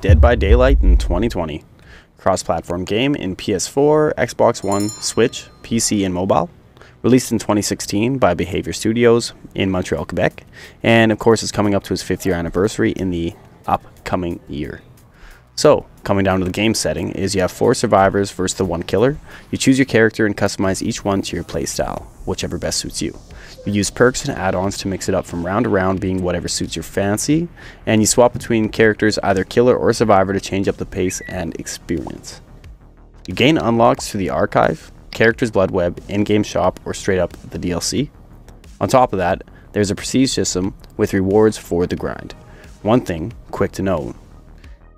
Dead by Daylight in 2020. Cross-platform game in PS4, Xbox One, Switch, PC, and mobile. Released in 2016 by Behavior Studios in Montreal, Quebec. And of course, it's coming up to its 5th year anniversary in the upcoming year. So, coming down to the game setting is you have 4 survivors versus the 1 killer. You choose your character and customize each one to your playstyle, whichever best suits you. You use perks and add-ons to mix it up from round to round, being whatever suits your fancy, and you swap between characters, either killer or survivor, to change up the pace and experience. You gain unlocks through the archive, characters blood web, in-game shop, or straight up the DLC. On top of that, there's a prestige system with rewards for the grind. One thing, quick to note,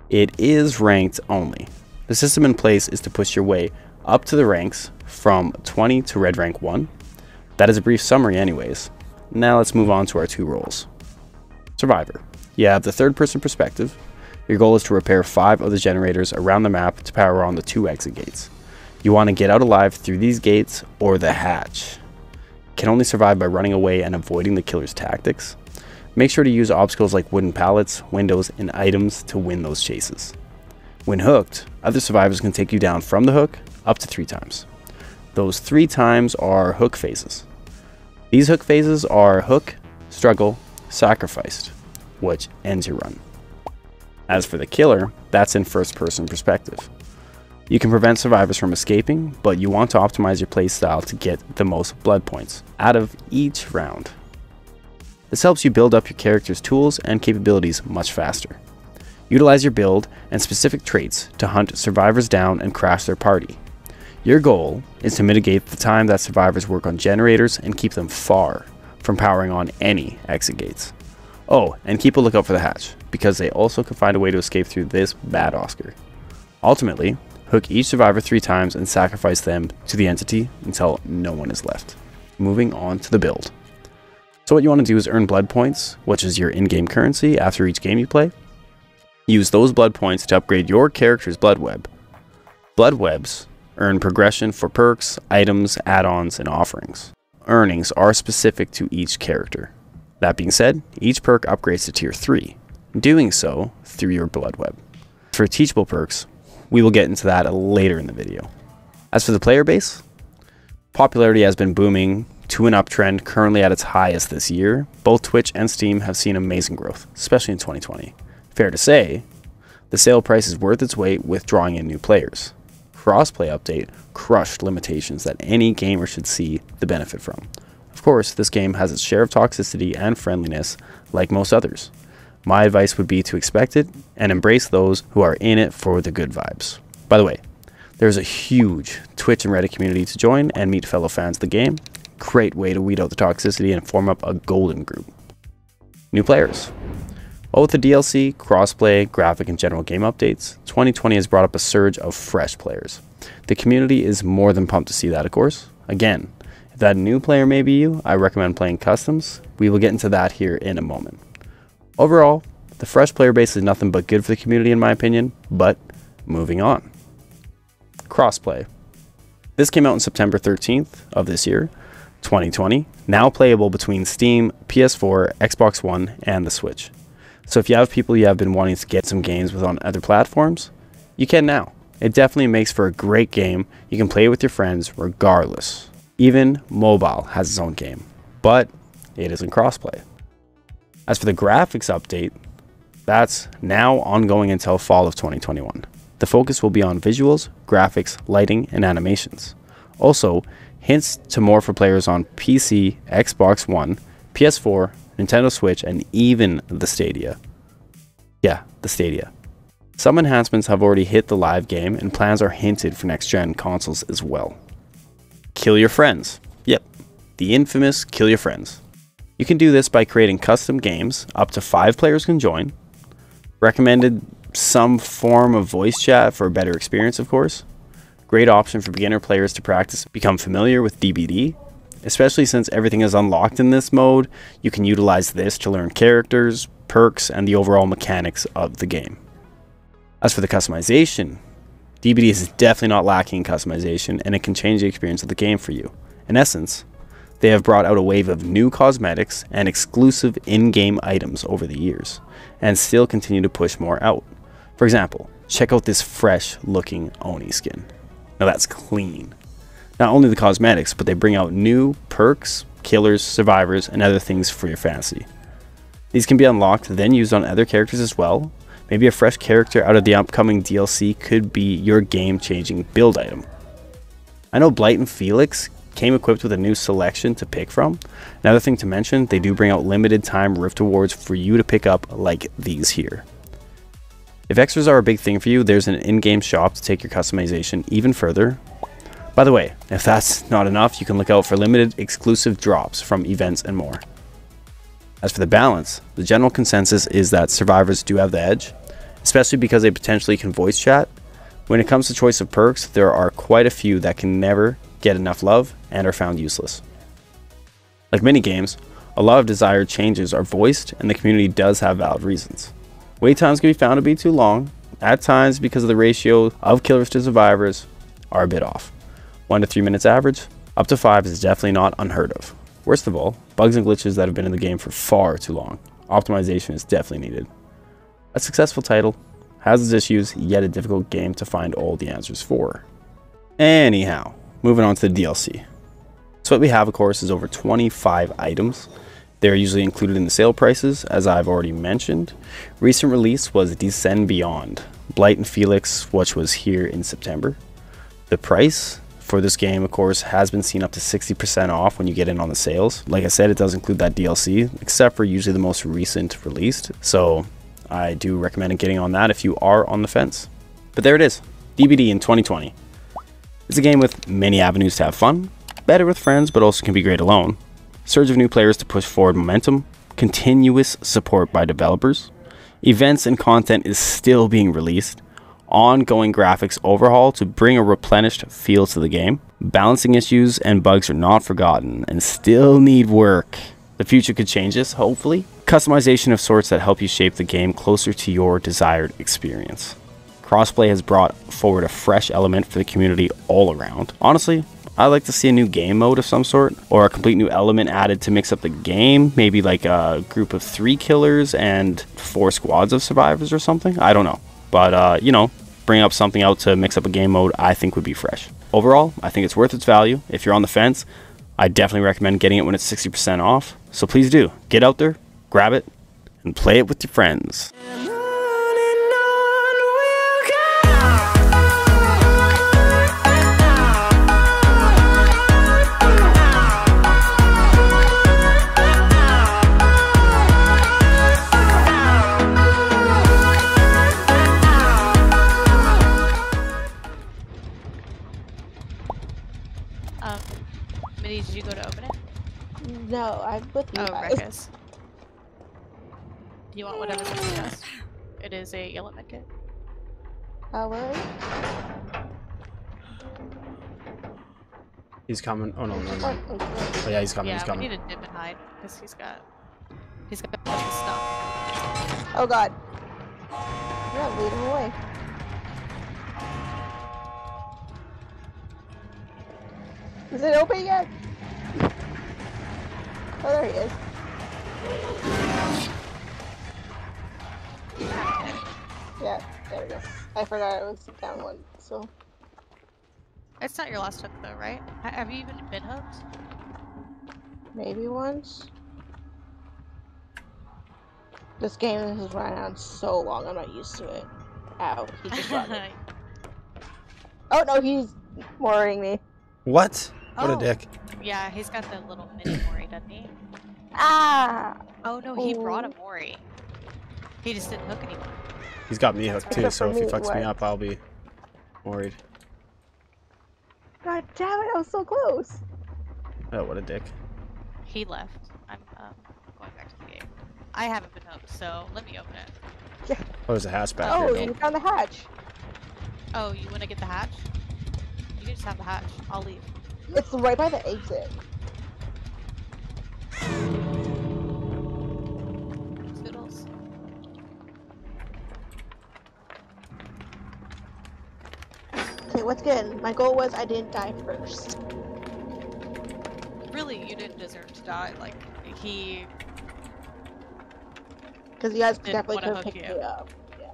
it is ranked only. The system in place is to push your way up to the ranks from 20 to red rank 1. That is a brief summary anyways. Now let's move on to our 2 roles. Survivor. You have the third-person perspective. Your goal is to repair 5 of the generators around the map to power on the 2 exit gates. You want to get out alive through these gates or the hatch. Can only survive by running away and avoiding the killer's tactics. Make sure to use obstacles like wooden pallets, windows, and items to win those chases. When hooked, other survivors can take you down from the hook up to 3 times. Those 3 times are hook phases. These hook phases are hook, struggle, sacrificed, which ends your run. As for the killer, that's in first-person perspective. You can prevent survivors from escaping, but you want to optimize your playstyle to get the most blood points out of each round. This helps you build up your character's tools and capabilities much faster. Utilize your build and specific traits to hunt survivors down and crash their party. Your goal is to mitigate the time that survivors work on generators and keep them far from powering on any exit gates. Oh, and keep a lookout for the hatch, because they also can find a way to escape through this bad Oscar. Ultimately, hook each survivor 3 times and sacrifice them to the entity until no one is left. Moving on to the build. So what you want to do is earn blood points, which is your in-game currency after each game you play. Use those blood points to upgrade your character's blood web. Blood webs earn progression for perks, items, add-ons, and offerings. Earnings are specific to each character. That being said, each perk upgrades to tier 3, doing so through your blood web. For teachable perks, we will get into that later in the video. As for the player base, popularity has been booming to an uptrend, currently at its highest this year. Both Twitch and Steam have seen amazing growth, especially in 2020. Fair to say, the sale price is worth its weight with drawing in new players. Crossplay update crushed limitations that any gamer should see the benefit from. Of course, this game has its share of toxicity and friendliness like most others. My advice would be to expect it and embrace those who are in it for the good vibes. By the way, there's a huge Twitch and Reddit community to join and meet fellow fans of the game. Great way to weed out the toxicity and form up a golden group. New players. Well, with the DLC, crossplay, graphic, and general game updates, 2020 has brought up a surge of fresh players. The community is more than pumped to see that, of course. Again, if that new player may be you, I recommend playing customs. We will get into that here in a moment. Overall, the fresh player base is nothing but good for the community in my opinion, but moving on. Crossplay. This came out on September 13th of this year, 2020, now playable between Steam, PS4, Xbox One, and the Switch. So if you have people you have been wanting to get some games with on other platforms, you can now. It definitely makes for a great game. You can play with your friends regardless. Even mobile has its own game, but it isn't crossplay. As for the graphics update, that's now ongoing until fall of 2021. The focus will be on visuals, graphics, lighting, and animations. Also, hints to more for players on PC, Xbox One, PS4, Nintendo Switch, and even the Stadia. Yeah, the Stadia. Some enhancements have already hit the live game, and plans are hinted for next-gen consoles as well. Kill your friends. Yep, the infamous kill your friends. You can do this by creating custom games. Up to 5 players can join. Recommended some form of voice chat for a better experience, of course. Great option for beginner players to practice, become familiar with DBD. Especially since everything is unlocked in this mode, you can utilize this to learn characters, perks, and the overall mechanics of the game. As for the customization, DBD is definitely not lacking in customization, and it can change the experience of the game for you. In essence, they have brought out a wave of new cosmetics and exclusive in-game items over the years, and still continue to push more out. For example, check out this fresh looking Oni skin. Now that's clean. Not only the cosmetics, but they bring out new perks, killers, survivors, and other things for your fantasy. These can be unlocked, then used on other characters as well. Maybe a fresh character out of the upcoming DLC could be your game-changing build item. I know Blight and Felix came equipped with a new selection to pick from. Another thing to mention, they do bring out limited time Rift Awards for you to pick up, like these here. If extras are a big thing for you, there's an in-game shop to take your customization even further. By the way, if that's not enough, you can look out for limited exclusive drops from events and more. As for the balance, the general consensus is that survivors do have the edge, especially because they potentially can voice chat. When it comes to choice of perks, there are quite a few that can never get enough love and are found useless. Like many games, a lot of desired changes are voiced, and the community does have valid reasons. Wait times can be found to be too long, at times because of the ratio of killers to survivors are a bit off. 1 to 3 minutes average, up to 5 is definitely not unheard of. Worst of all, bugs and glitches that have been in the game for far too long. Optimization is definitely needed. A successful title has its issues, yet a difficult game to find all the answers for. Anyhow, moving on to the DLC. So what we have, of course, is over 25 items. They're usually included in the sale prices, as I've already mentioned. Recent release was Descend Beyond, Blight and Felix, which was here in September. The price for this game, of course, has been seen up to 60% off when you get in on the sales. Like I said, it does include that DLC, except for usually the most recent released. So I do recommend getting on that if you are on the fence. But there it is, DBD in 2020. It's a game with many avenues to have fun, better with friends, but also can be great alone. Surge of new players to push forward momentum, continuous support by developers, events and content is still being released, ongoing graphics overhaul to bring a replenished feel to the game, balancing issues and bugs are not forgotten and still need work. The future could change this, hopefully. Customization of sorts that help you shape the game closer to your desired experience. Crossplay has brought forward a fresh element for the community all around. Honestly, I'd like to see a new game mode of some sort, or a complete new element added to mix up the game, maybe like a group of 3 killers and 4 squads of survivors or something. I don't know, but you know, bring up something out to mix up a game mode I think would be fresh. Overall, I think it's worth its value. If you're on the fence, I definitely recommend getting it when it's 60% off, so please do, get out there, grab it, and play it with your friends. Minnie, did you go to open it? No, I'm with you guys. Rek's. Do you want whatever's in the chest? It is a yellow medkit. Hello? He's coming. Oh no, no, no. Oh, Oh yeah, he's coming, Yeah, he's coming. we need to dip and hide, because he's got a bunch of stuff. oh god. Yeah, lead him away. Is it open yet? Oh, there he is. Yeah, there we go. I forgot it was down one, so. It's not your last hook though, right? Have you even been hooked? Maybe once. This game has run on so long, I'm not used to it. Ow, he just got me. Oh no, he's mooring me. What? What a Oh, dick. Yeah, he's got the little mini Mori, doesn't he? Ah! Oh no, he brought a Mori. He just didn't hook anyone. He's got me hooked too, Except so for if he me, fucks me what? up, I'll be worried. God damn it, I was so close. Oh, what a dick. He left. I'm going back to the game. I haven't been hooked, so let me open it. Yeah. Oh, there's a hatch back Oh, here. you found the hatch. Oh, you want to get the hatch? You can just have the hatch. I'll leave. It's right by the exit. Toodles. Okay, what's good? My goal was I didn't die first. Really, you didn't deserve to die. Like, he Because you guys Didn't definitely wanna could have hook picked you. me up. Yeah.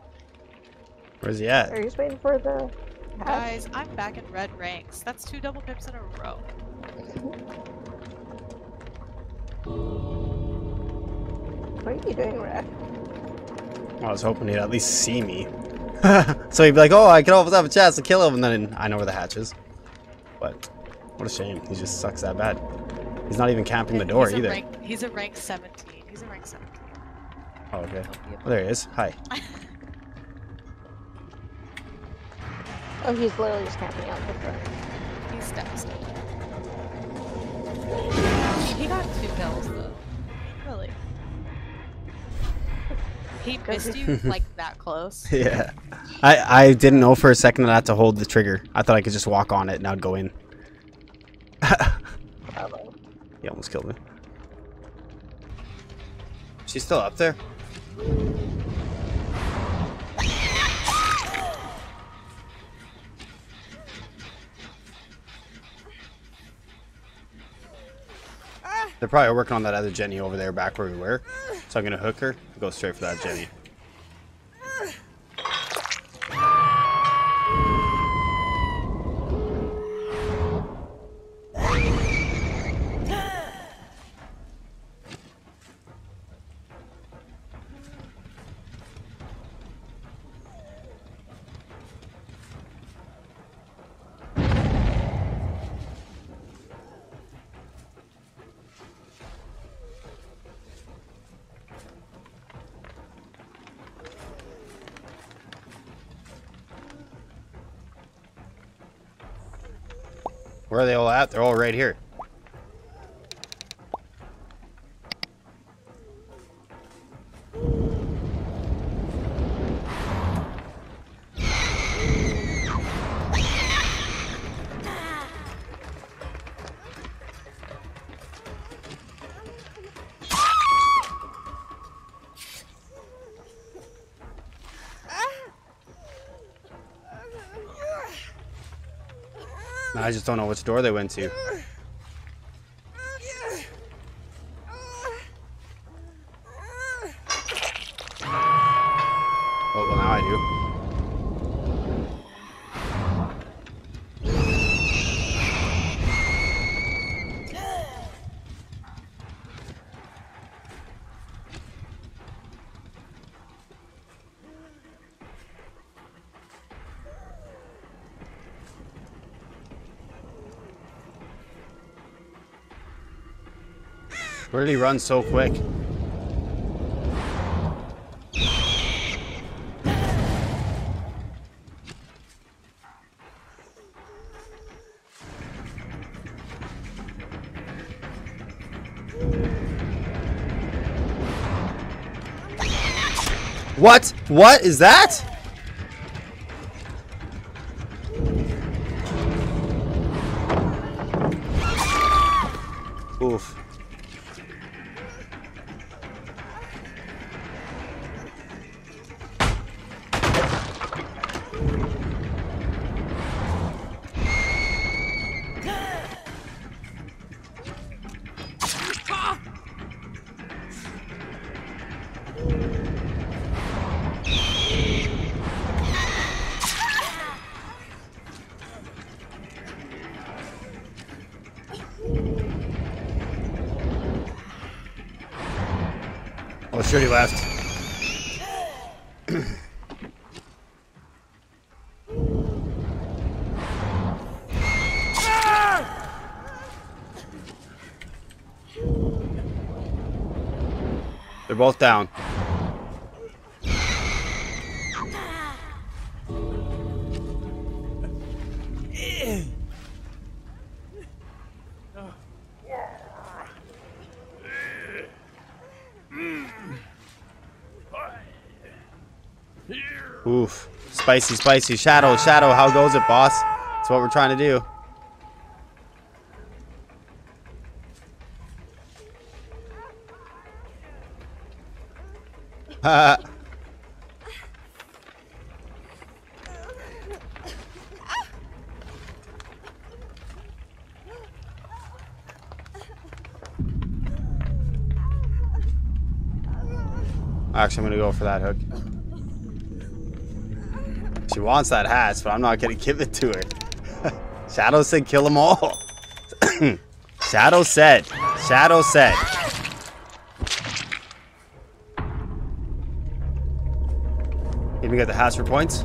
Where's he at? Are you just waiting for the hatch? Guys, I'm back in red ranks. That's 2 double pips in a row. What are you doing, Rek? I was hoping he'd at least see me. So he'd be like, oh, I could almost have a chance to kill him, and then I know where the hatch is. But what a shame. He just sucks that bad. He's not even camping the door either. He's a rank 17. He's a rank 17. Oh, okay. Oh, there he is. Hi. Oh, he's literally just camping out the front. He's devastated. He got 2 kills though. Really. He missed you like that close. Yeah. I didn't know for a second that I had to hold the trigger. I thought I could just walk on it and I'd go in. He almost killed me. She's still up there? They're probably working on that other Jenny over there back where we were. So I'm going to hook her and go straight for that Jenny. Where are they all at? They're all right here. I just don't know which door they went to. Oh, well, now I do. Where did he run so quick? What? What is that? Oof. Oh, sure he left. They're both down. Oof. Spicy, spicy. Shadow, shadow. How goes it, boss? That's what we're trying to do. Actually, I'm gonna go for that hook. She wants that hat, but I'm not gonna give it to her. Shadow said kill them all. Shadow said. Shadow said. Even got the hats for points?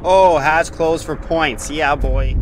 Oh, hats closed for points. Yeah, boy.